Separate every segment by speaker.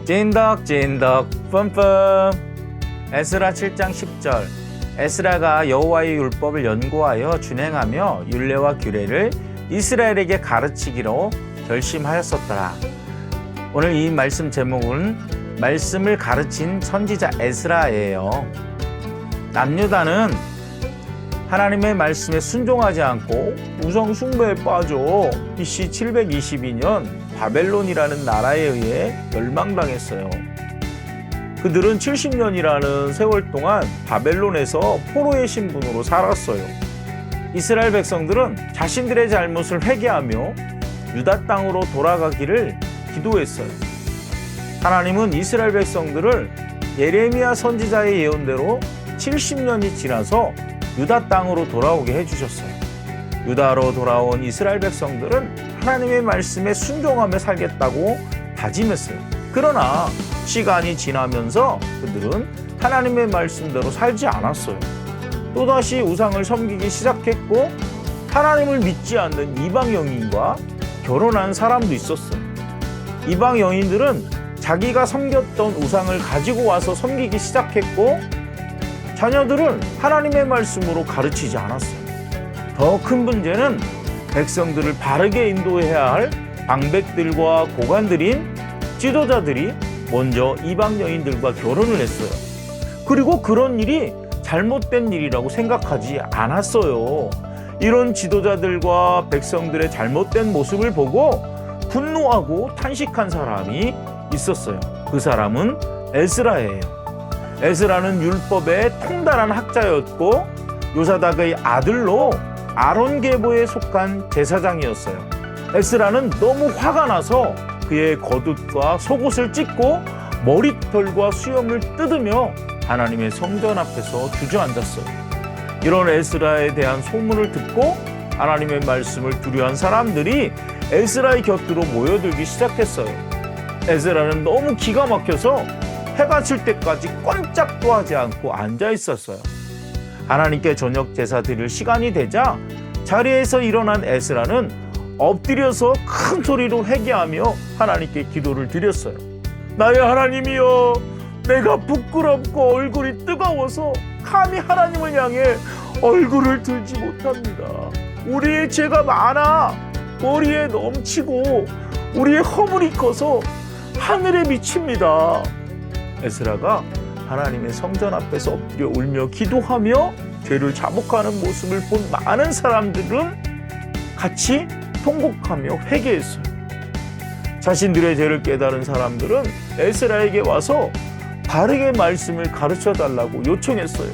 Speaker 1: 찐덕찐덕 뿜뿜. 에스라 7장 10절. 에스라가 여호와의 율법을 연구하여 준행하며 율례와 규례를 이스라엘에게 가르치기로 결심하였었더라. 오늘 이 말씀 제목은 말씀을 가르친 선지자 에스라예요. 남유다는 하나님의 말씀에 순종하지 않고 우상 숭배에 빠져 BC 722년 바벨론이라는 나라에 의해 멸망당했어요. 그들은 70년이라는 세월 동안 바벨론에서 포로의 신분으로 살았어요. 이스라엘 백성들은 자신들의 잘못을 회개하며 유다 땅으로 돌아가기를 기도했어요. 하나님은 이스라엘 백성들을 예레미야 선지자의 예언대로 70년이 지나서 유다 땅으로 돌아오게 해주셨어요. 유다로 돌아온 이스라엘 백성들은 하나님의 말씀에 순종하며 살겠다고 다짐했어요. 그러나 시간이 지나면서 그들은 하나님의 말씀대로 살지 않았어요. 또다시 우상을 섬기기 시작했고 하나님을 믿지 않는 이방 여인과 결혼한 사람도 있었어요. 이방 여인들은 자기가 섬겼던 우상을 가지고 와서 섬기기 시작했고 자녀들을 하나님의 말씀으로 가르치지 않았어요. 더 큰 문제는 백성들을 바르게 인도해야 할 방백들과 고관들인 지도자들이 먼저 이방 여인들과 결혼을 했어요. 그리고 그런 일이 잘못된 일이라고 생각하지 않았어요. 이런 지도자들과 백성들의 잘못된 모습을 보고 분노하고 탄식한 사람이 있었어요. 그 사람은 에스라예요. 에스라는 율법의 통달한 학자였고 요사닥의 아들로 아론 계보에 속한 제사장이었어요. 에스라는 너무 화가 나서 그의 겉옷과 속옷을 찢고 머리털과 수염을 뜯으며 하나님의 성전 앞에서 주저앉았어요. 이런 에스라에 대한 소문을 듣고 하나님의 말씀을 두려워한 사람들이 에스라의 곁으로 모여들기 시작했어요. 에스라는 너무 기가 막혀서 해가 질 때까지 꼼짝도 하지 않고 앉아 있었어요. 하나님께 저녁 제사 드릴 시간이 되자 자리에서 일어난 에스라는 엎드려서 큰 소리로 회개하며 하나님께 기도를 드렸어요. 나의 하나님이여, 내가 부끄럽고 얼굴이 뜨거워서 감히 하나님을 향해 얼굴을 들지 못합니다. 우리의 죄가 많아 머리에 넘치고 우리의 허물이 커서 하늘에 미칩니다. 에스라가 하나님의 성전 앞에서 엎드려 울며 기도하며 죄를 자복하는 모습을 본 많은 사람들은 같이 통곡하며 회개했어요. 자신들의 죄를 깨달은 사람들은 에스라에게 와서 바르게 말씀을 가르쳐달라고 요청했어요.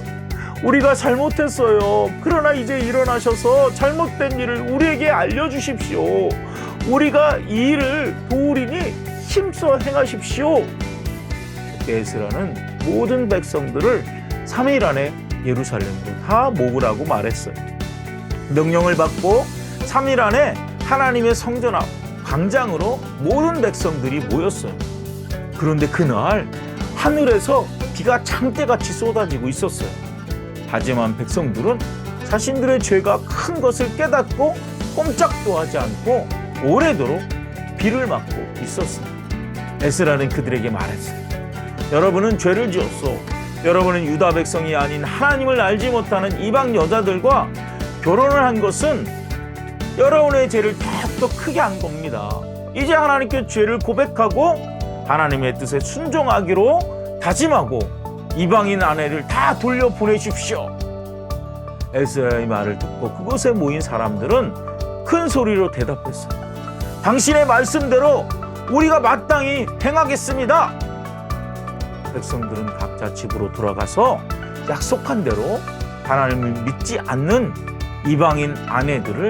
Speaker 1: 우리가 잘못했어요. 그러나 이제 일어나셔서 잘못된 일을 우리에게 알려주십시오. 우리가 이 일을 도우리니 힘써 행하십시오. 에스라는 모든 백성들을 3일 안에 예루살렘으로 다 모으라고 말했어요. 명령을 받고 3일 안에 하나님의 성전 앞 광장으로 모든 백성들이 모였어요. 그런데 그날 하늘에서 비가 창대같이 쏟아지고 있었어요. 하지만 백성들은 자신들의 죄가 큰 것을 깨닫고 꼼짝도 하지 않고 오래도록 비를 맞고 있었어요. 에스라는 그들에게 말했어요. 여러분은 죄를 지었소. 여러분은 유다 백성이 아닌 하나님을 알지 못하는 이방 여자들과 결혼을 한 것은 여러분의 죄를 더욱더 크게 한 겁니다. 이제 하나님께 죄를 고백하고 하나님의 뜻에 순종하기로 다짐하고 이방인 아내를 다 돌려보내십시오. 에스라의 말을 듣고 그곳에 모인 사람들은 큰 소리로 대답했어요. 당신의 말씀대로 우리가 마땅히 행하겠습니다. 백성들은 각자 집으로 돌아가서 약속한 대로 하나님을 믿지 않는 이방인 아내들을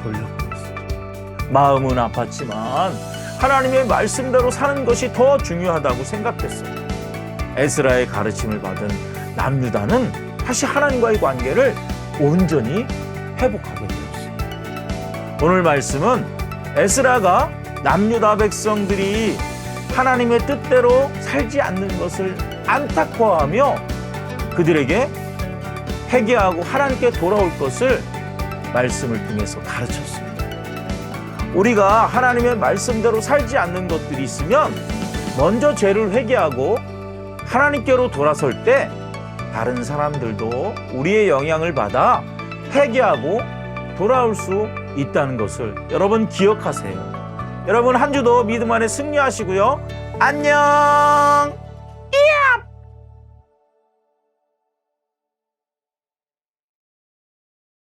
Speaker 1: 돌려보냈어요. 마음은 아팠지만 하나님의 말씀대로 사는 것이 더 중요하다고 생각했어요. 에스라의 가르침을 받은 남유다는 다시 하나님과의 관계를 온전히 회복하게 되었어요. 오늘 말씀은 에스라가 남유다 백성들이 하나님의 뜻대로 살지 않는 것을 안타까워하며 그들에게 회개하고 하나님께 돌아올 것을 말씀을 통해서 가르쳤습니다. 우리가 하나님의 말씀대로 살지 않는 것들이 있으면 먼저 죄를 회개하고 하나님께로 돌아설 때 다른 사람들도 우리의 영향을 받아 회개하고 돌아올 수 있다는 것을 여러분 기억하세요. 여러분 한 주도 믿음 안에 승리하시고요. 안녕.